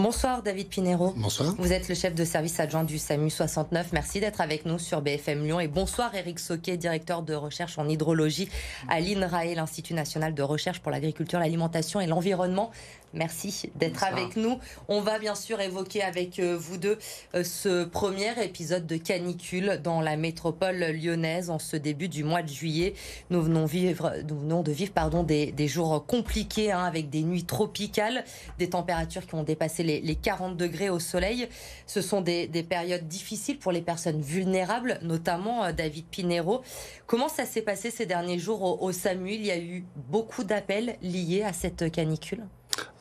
Bonsoir David Pinero. Bonsoir. Vous êtes le chef de service adjoint du SAMU 69. Merci d'être avec nous sur BFM Lyon. Et bonsoir Éric Sauquet, directeur de recherche en hydrologie à l'INRAE, l'Institut national de recherche pour l'agriculture, l'alimentation et l'environnement. Merci d'être avec nous. On va bien sûr évoquer avec vous deux ce premier épisode de canicule dans la métropole lyonnaise en ce début du mois de juillet. Nous venons de vivre des jours compliqués avec des nuits tropicales, des températures qui ont dépassé les 40 degrés au soleil. Ce sont des périodes difficiles pour les personnes vulnérables, notamment David Pinero. Comment ça s'est passé ces derniers jours au SAMU? Il y a eu beaucoup d'appels liés à cette canicule.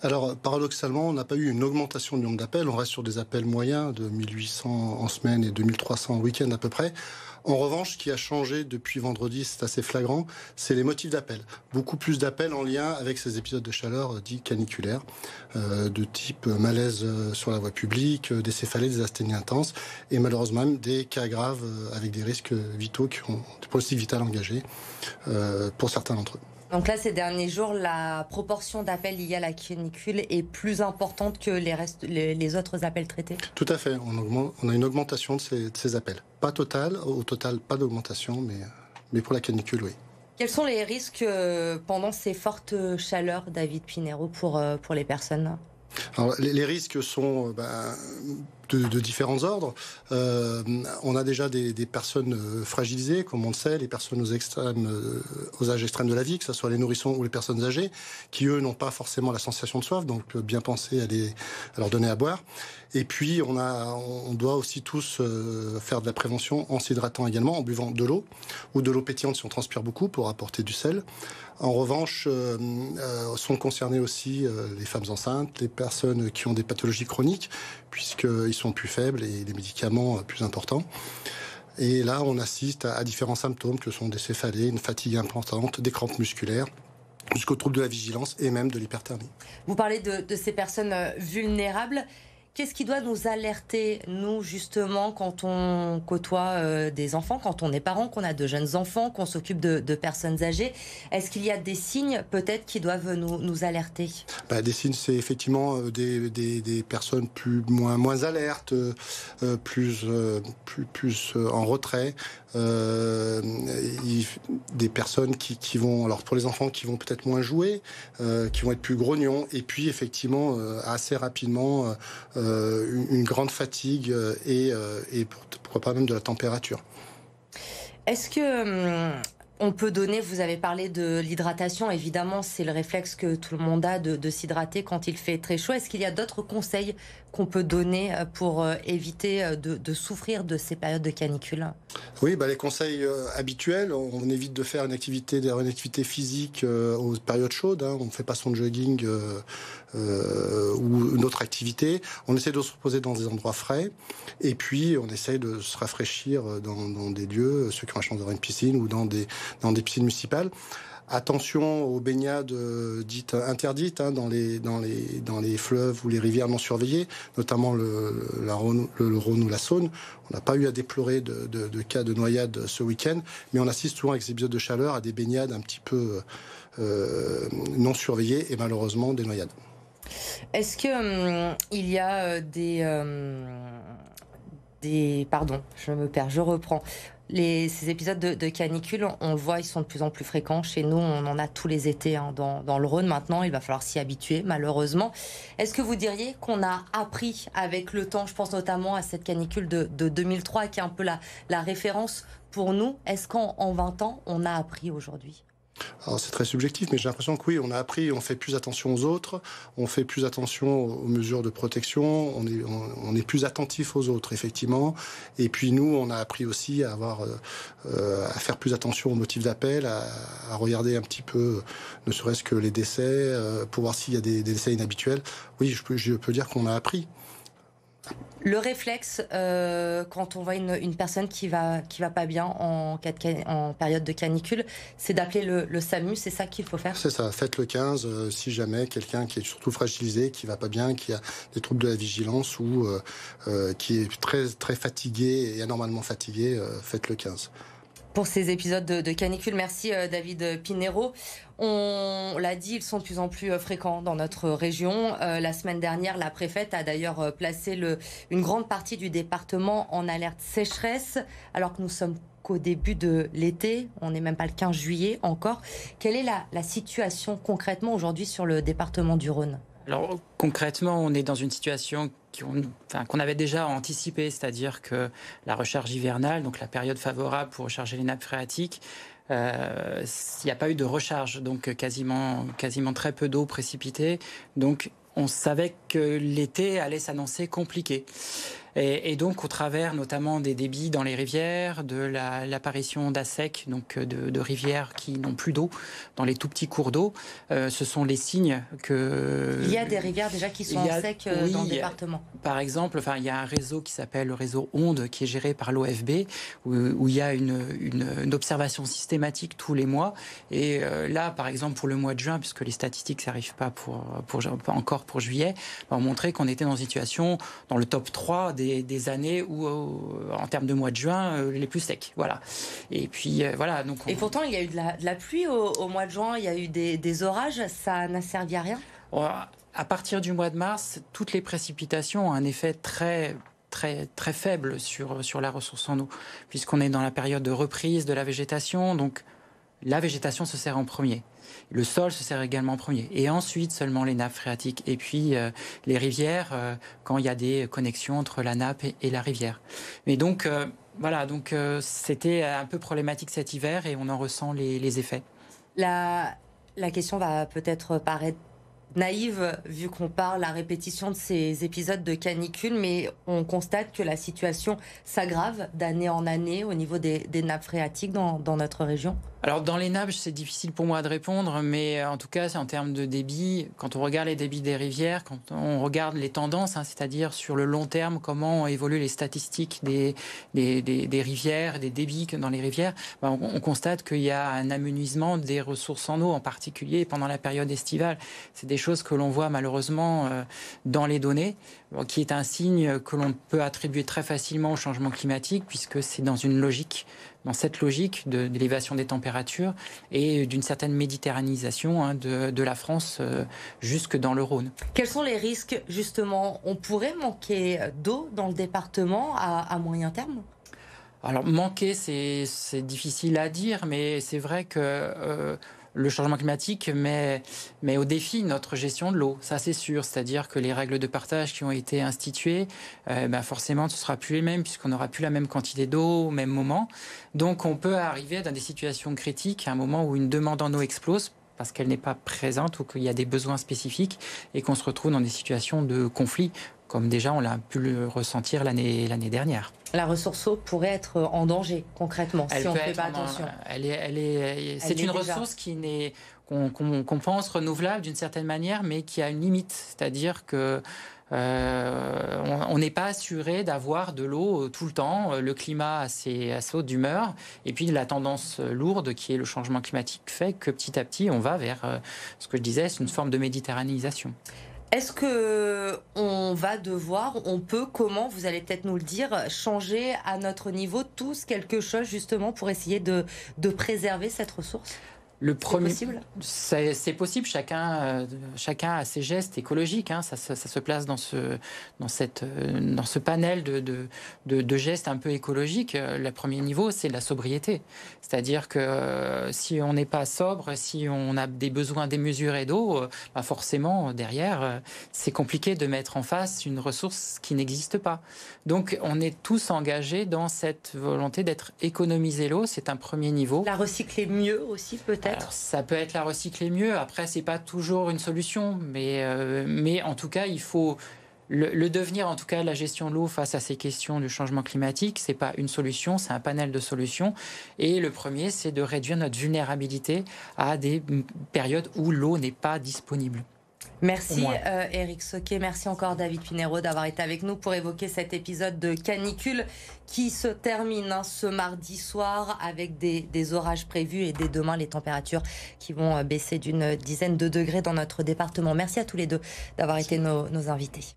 Alors, paradoxalement, on n'a pas eu une augmentation du nombre d'appels. On reste sur des appels moyens de 1800 en semaine et 2300 en week-end à peu près. En revanche, ce qui a changé depuis vendredi, c'est assez flagrant, c'est les motifs d'appel. Beaucoup plus d'appels en lien avec ces épisodes de chaleur dits caniculaires, de type malaise sur la voie publique, des céphalées, des asthénies intenses, et malheureusement même des cas graves avec des risques vitaux qui ont des pronostics vitaux engagés pour certains d'entre eux. Donc là, ces derniers jours, la proportion d'appels liés à la canicule est plus importante que les autres appels traités? Tout à fait. On a une augmentation de ces appels. Pas totale, au total, pas d'augmentation, mais pour la canicule, oui. Quels sont les risques pendant ces fortes chaleurs, David Pinero, pour les personnes? Alors, les risques sont de différents ordres. On a déjà des personnes fragilisées, comme on le sait, les personnes aux âges extrêmes de la vie, que ce soit les nourrissons ou les personnes âgées, qui eux n'ont pas forcément la sensation de soif, donc bien penser à leur donner à boire. Et puis on doit aussi tous faire de la prévention en s'hydratant également, en buvant de l'eau ou de l'eau pétillante si on transpire beaucoup pour apporter du sel. En revanche, sont concernées aussi les femmes enceintes, les personnes qui ont des pathologies chroniques, puisqu'ils sont plus faibles et les médicaments plus importants. Et là, on assiste à différents symptômes que sont des céphalées, une fatigue importante, des crampes musculaires, jusqu'aux troubles de la vigilance et même de l'hyperthermie. Vous parlez de ces personnes vulnérables. Qu'est-ce qui doit nous alerter, nous, justement, quand on côtoie des enfants, quand on est parent, qu'on a de jeunes enfants, qu'on s'occupe de personnes âgées? Est-ce qu'il y a des signes, peut-être, qui doivent nous alerter? Des signes, c'est effectivement des personnes moins alertes, plus en retrait. Des personnes qui vont, alors pour les enfants, qui vont peut-être moins jouer, qui vont être plus grognons, et puis effectivement assez rapidement une grande fatigue et pourquoi pas même de la température. Est-ce que on peut donner, vous avez parlé de l'hydratation, évidemment c'est le réflexe que tout le monde a de s'hydrater quand il fait très chaud. Est-ce qu'il y a d'autres conseils qu'on peut donner pour éviter de souffrir de ces périodes de canicule? Oui, les conseils habituels, on évite de faire une activité physique aux périodes chaudes, on ne fait pas son jogging ou une autre activité. On essaie de se reposer dans des endroits frais et puis on essaie de se rafraîchir dans des lieux, ceux qui ont la chance d'avoir une piscine ou dans des piscines municipales. Attention aux baignades dites interdites dans les fleuves ou les rivières non surveillées, notamment le Rhône ou la Saône. On n'a pas eu à déplorer de cas de noyade ce week-end, mais on assiste souvent avec ces épisodes de chaleur à des baignades un petit peu non surveillées et malheureusement des noyades. Est-ce que il y a pardon, je me perds, je reprends. Ces épisodes de canicule, on le voit, ils sont de plus en plus fréquents. Chez nous, on en a tous les étés dans le Rhône. Maintenant, il va falloir s'y habituer, malheureusement. Est-ce que vous diriez qu'on a appris avec le temps? Je pense notamment à cette canicule de 2003, qui est un peu la référence pour nous. Est-ce qu'en 20 ans, on a appris aujourd'hui? Alors c'est très subjectif, mais j'ai l'impression que oui, on a appris, on fait plus attention aux autres, on fait plus attention aux mesures de protection, on est plus attentif aux autres, effectivement. Et puis nous, on a appris aussi à faire plus attention aux motifs d'appel, à regarder un petit peu, ne serait-ce que les décès, pour voir s'il y a des décès inhabituels. Oui, je peux dire qu'on a appris. Le réflexe, quand on voit une personne qui va pas bien en période de canicule, c'est d'appeler le SAMU, c'est ça qu'il faut faire? C'est ça, faites le 15 si jamais quelqu'un qui est surtout fragilisé, qui va pas bien, qui a des troubles de la vigilance ou qui est très, très fatigué et anormalement fatigué, faites le 15. pour ces épisodes de canicule. Merci David Pinheiro. On l'a dit, ils sont de plus en plus fréquents dans notre région. La semaine dernière, la préfète a d'ailleurs placé une grande partie du département en alerte sécheresse, alors que nous sommes qu'au début de l'été. On n'est même pas le 15 juillet encore. Quelle est la situation concrètement aujourd'hui sur le département du Rhône ? Alors concrètement, on est dans une situation qu'on avait déjà anticipée, c'est-à-dire que la recharge hivernale, donc la période favorable pour recharger les nappes phréatiques, il n'y a pas eu de recharge, donc quasiment très peu d'eau précipitée. Donc on savait que l'été allait s'annoncer compliqué. Et donc, au travers notamment des débits dans les rivières, de l'apparition d'ASEC, donc de rivières qui n'ont plus d'eau, dans les tout petits cours d'eau, ce sont les signes que... Il y a des rivières déjà qui sont en sec dans le département. Par exemple, il y a un réseau qui s'appelle le réseau Onde, qui est géré par l'OFB, où il y a une observation systématique tous les mois. Et là, par exemple, pour le mois de juin, puisque les statistiques n'arrivent pas encore pour juillet, on montrait qu'on était dans une situation, dans le top 3 des années où, en termes de mois de juin, les plus secs. Voilà. Et puis, voilà. Donc Et pourtant, il y a eu de la pluie au mois de juin, il y a eu des orages, ça n'a servi à rien ? À partir du mois de mars, toutes les précipitations ont un effet très faible sur la ressource en eau, puisqu'on est dans la période de reprise de la végétation. Donc, la végétation se sert en premier. Le sol se sert également en premier. Et ensuite, seulement les nappes phréatiques. Et puis, les rivières, quand il y a des connexions entre la nappe et la rivière. Mais donc, voilà. Donc, c'était un peu problématique cet hiver et on en ressent les effets. La question va peut-être paraître naïve, vu qu'on parle à répétition de ces épisodes de canicule, mais on constate que la situation s'aggrave d'année en année au niveau des nappes phréatiques dans notre région. Alors dans les nappes, c'est difficile pour moi de répondre, mais en tout cas, c'est en termes de débit. Quand on regarde les débits des rivières, quand on regarde les tendances, c'est-à-dire sur le long terme, comment évoluent les statistiques des rivières, des débits dans les rivières, on constate qu'il y a un amenuisement des ressources en eau, en particulier pendant la période estivale. C'est des choses que l'on voit malheureusement dans les données, qui est un signe que l'on peut attribuer très facilement au changement climatique, puisque c'est dans cette logique d'élévation des températures et d'une certaine méditerranisation de la France jusque dans le Rhône. Quels sont les risques, justement ? On pourrait manquer d'eau dans le département à moyen terme ? Alors, manquer, c'est difficile à dire, mais c'est vrai que... le changement climatique met au défi notre gestion de l'eau, ça c'est sûr. C'est-à-dire que les règles de partage qui ont été instituées, forcément ce ne sera plus les mêmes puisqu'on n'aura plus la même quantité d'eau au même moment. Donc on peut arriver dans des situations critiques à un moment où une demande en eau explose parce qu'elle n'est pas présente ou qu'il y a des besoins spécifiques et qu'on se retrouve dans des situations de conflit, comme déjà on l'a pu le ressentir l'année dernière. La ressource eau pourrait être en danger, concrètement, si on ne fait pas attention. C'est une ressource qu'on pense renouvelable d'une certaine manière, mais qui a une limite. C'est-à-dire que on n'est pas assuré d'avoir de l'eau tout le temps. Le climat a ses sauts d'humeur. Et puis la tendance lourde, qui est le changement climatique, fait que petit à petit, on va vers ce que je disais, c'est une forme de méditerranisation. Est-ce on peut, comment, vous allez peut-être nous le dire, changer à notre niveau tous quelque chose justement pour essayer de préserver cette ressource ? C'est possible. Chacun a ses gestes écologiques. Ça se place dans ce panel de gestes un peu écologiques. Le premier niveau, c'est la sobriété. C'est-à-dire que si on n'est pas sobre, si on a des besoins démesurés d'eau, forcément, derrière, c'est compliqué de mettre en face une ressource qui n'existe pas. Donc, on est tous engagés dans cette volonté d'être économiser l'eau. C'est un premier niveau. La recycler mieux aussi, peut-être ? Alors, ça peut être la recycler mieux. Après, c'est pas toujours une solution, mais en tout cas, il faut le devenir, en tout cas, la gestion de l'eau face à ces questions du changement climatique. C'est pas une solution, c'est un panel de solutions. Et le premier, c'est de réduire notre vulnérabilité à des périodes où l'eau n'est pas disponible. Merci Éric Soquet, merci encore David Pinheiro d'avoir été avec nous pour évoquer cet épisode de canicule qui se termine ce mardi soir avec des orages prévus et dès demain les températures qui vont baisser d'une dizaine de degrés dans notre département. Merci à tous les deux d'avoir été nos invités.